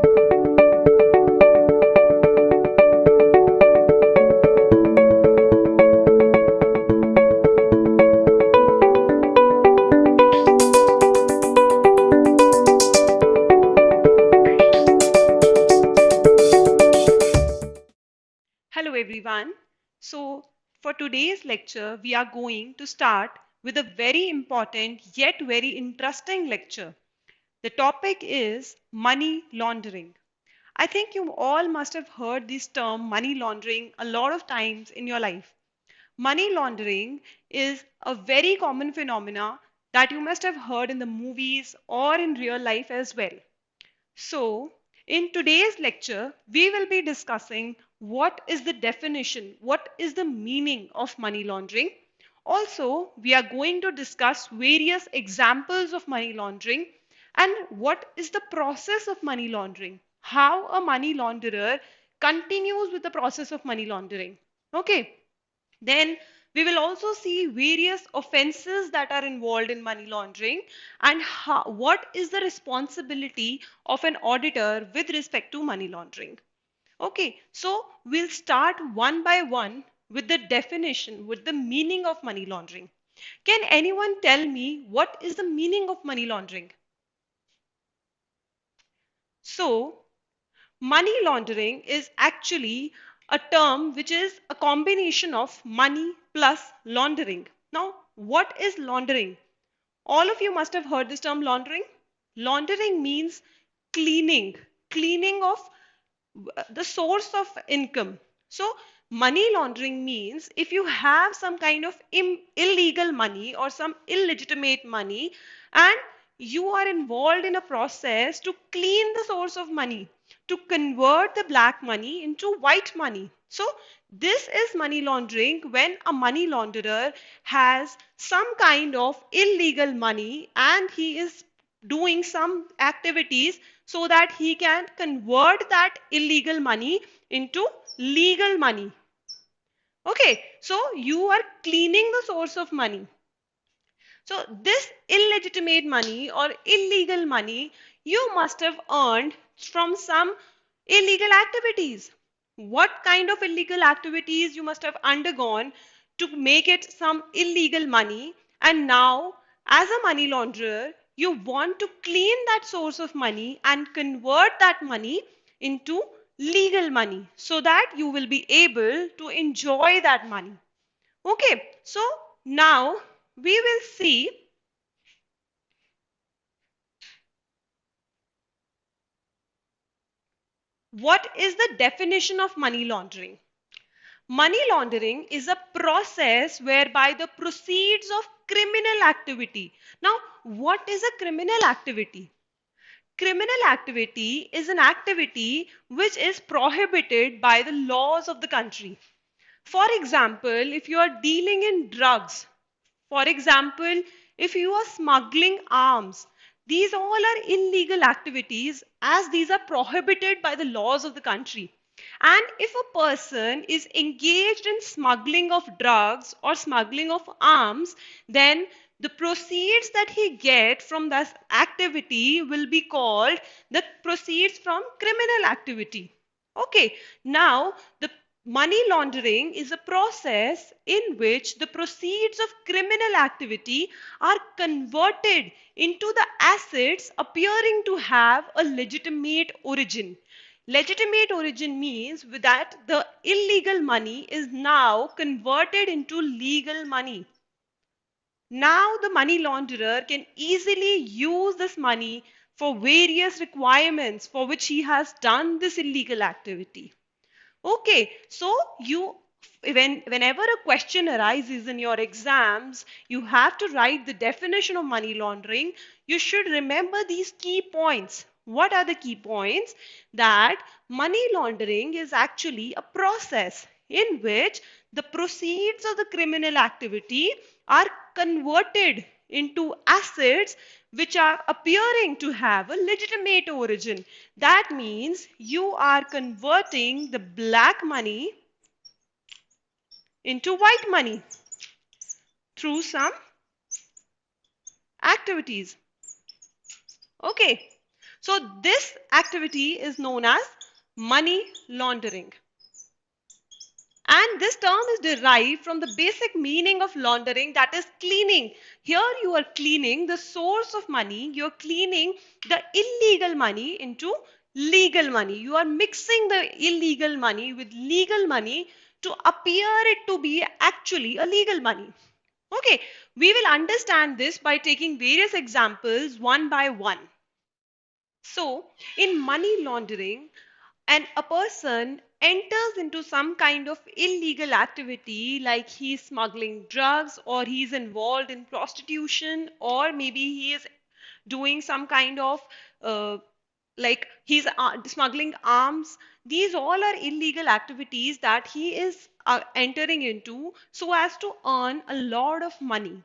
Hello everyone. So for today's lecture, we are going to start with a very important yet very interesting lecture. The topic is money laundering. I think you all must have heard this term money laundering a lot of times in your life. Money laundering is a very common phenomena that you must have heard in the movies or in real life as well. So, in today's lecture, we will be discussing what is the definition, what is the meaning of money laundering. Also, we are going to discuss various examples of money laundering and what is the process of money laundering, how a money launderer continues with the process of money laundering. Okay. Then we will also see various offenses that are involved in money laundering and what is the responsibility of an auditor with respect to money laundering. Okay, so we'll start one by one with the definition, with the meaning of money laundering. Can anyone tell me what is the meaning of money laundering? So, money laundering is actually a term which is a combination of money plus laundering. Now, what is laundering? All of you must have heard this term laundering. Laundering means cleaning, cleaning of the source of income. So, money laundering means if you have some kind of illegal money or some illegitimate money and you are involved in a process to clean the source of money, to convert the black money into white money. So, this is money laundering when a money launderer has some kind of illegal money and he is doing some activities so that he can convert that illegal money into legal money. Okay, so you are cleaning the source of money. So this illegitimate money or illegal money you must have earned from some illegal activities. What kind of illegal activities you must have undergone to make it some illegal money, and now as a money launderer you want to clean that source of money and convert that money into legal money so that you will be able to enjoy that money. Okay, so now we will see what is the definition of money laundering. Money laundering is a process whereby the proceeds of criminal activity. Now, what is a criminal activity? Criminal activity is an activity which is prohibited by the laws of the country. For example, if you are dealing in drugs, for example, if you are smuggling arms, these all are illegal activities as these are prohibited by the laws of the country. And if a person is engaged in smuggling of drugs or smuggling of arms, then the proceeds that he gets from this activity will be called the proceeds from criminal activity. Okay, now the money laundering is a process in which the proceeds of criminal activity are converted into the assets appearing to have a legitimate origin. Legitimate origin means that the illegal money is now converted into legal money. Now the money launderer can easily use this money for various requirements for which he has done this illegal activity. Okay, so whenever a question arises in your exams, you have to write the definition of money laundering. You should remember these key points. What are the key points? That money laundering is actually a process in which the proceeds of the criminal activity are converted into assets which are appearing to have a legitimate origin. That means you are converting the black money into white money through some activities. Okay. So this activity is known as money laundering. And this term is derived from the basic meaning of laundering, that is cleaning. Here you are cleaning the source of money, you're cleaning the illegal money into legal money. You are mixing the illegal money with legal money to appear it to be actually a legal money. Okay, we will understand this by taking various examples one by one. So, in money laundering, and a person enters into some kind of illegal activity, like he's smuggling drugs, or he's involved in prostitution, or maybe he is doing some kind of like he's smuggling arms. These all are illegal activities that he is entering into so as to earn a lot of money.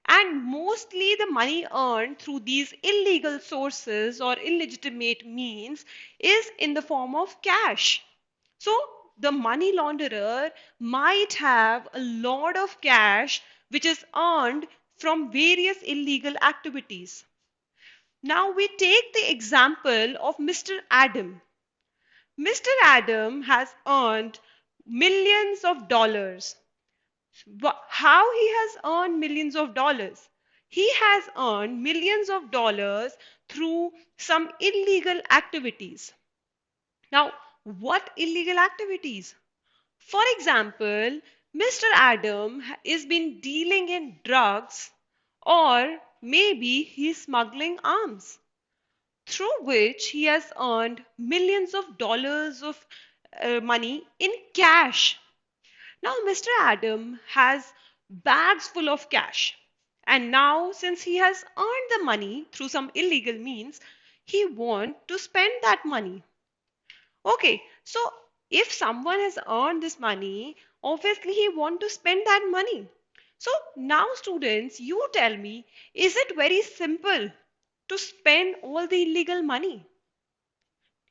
And mostly the money earned through these illegal sources or illegitimate means is in the form of cash. So the money launderer might have a lot of cash which is earned from various illegal activities. Now we take the example of Mr. Adam. Mr. Adam has earned millions of dollars. How he has earned millions of dollars? He has earned millions of dollars through some illegal activities. Now, what illegal activities? For example, Mr. Adam is been dealing in drugs, or maybe he's smuggling arms, through which he has earned millions of dollars of money in cash. Now, Mr. Adam has bags full of cash. And now, since he has earned the money through some illegal means, he wants to spend that money. Okay, so if someone has earned this money, obviously he wants to spend that money. So now, students, you tell me, is it very simple to spend all the illegal money?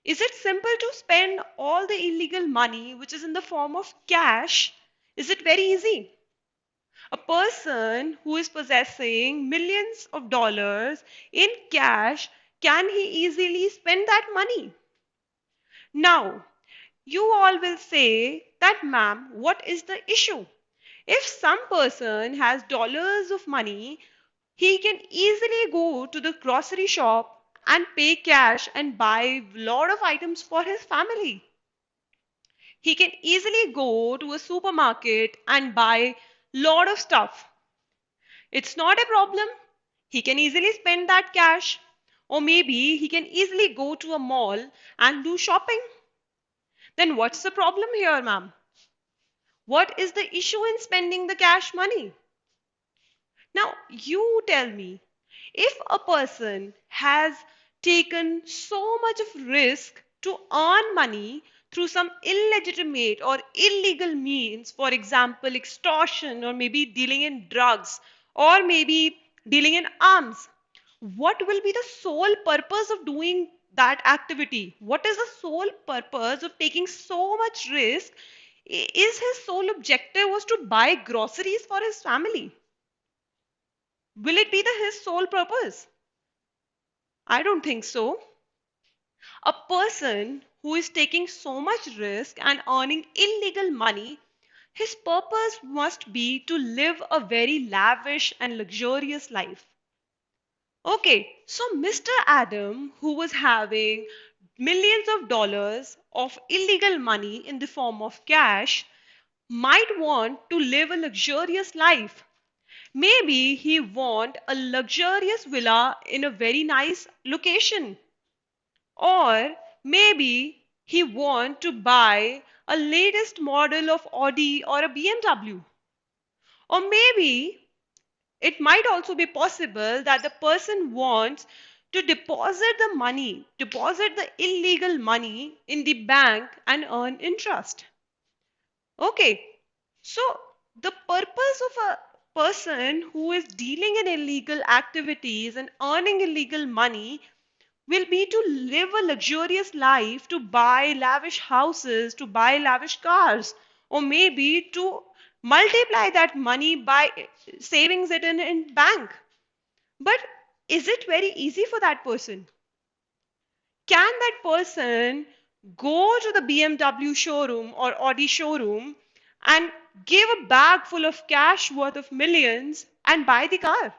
Is it simple to spend all the illegal money which is in the form of cash? Is it very easy? A person who is possessing millions of dollars in cash, can he easily spend that money? Now, you all will say that, ma'am, what is the issue? If some person has dollars of money, he can easily go to the grocery shop and pay cash and buy a lot of items for his family. He can easily go to a supermarket and buy lot of stuff. It's not a problem. He can easily spend that cash. Or maybe he can easily go to a mall and do shopping. Then what's the problem here, ma'am? What is the issue in spending the cash money? Now, you tell me, if a person has taken so much of risk to earn money through some illegitimate or illegal means, for example, extortion, or maybe dealing in drugs, or maybe dealing in arms, what will be the sole purpose of doing that activity? What is the sole purpose of taking so much risk? Is his sole objective was to buy groceries for his family? Will it be his sole purpose? I don't think so. A person who is taking so much risk and earning illegal money, his purpose must be to live a very lavish and luxurious life. Okay, so Mr. Adam, who was having millions of dollars of illegal money in the form of cash, might want to live a luxurious life. Maybe he want a luxurious villa in a very nice location. Or maybe he want to buy a latest model of Audi or a BMW. Or maybe it might also be possible that the person wants to deposit the money, deposit the illegal money in the bank and earn interest. Okay, so the purpose of a person who is dealing in illegal activities and earning illegal money will be to live a luxurious life, to buy lavish houses, to buy lavish cars, or maybe to multiply that money by savings it in bank. But is it very easy for that person? Can that person go to the BMW showroom or Audi showroom and give a bag full of cash worth of millions and buy the car?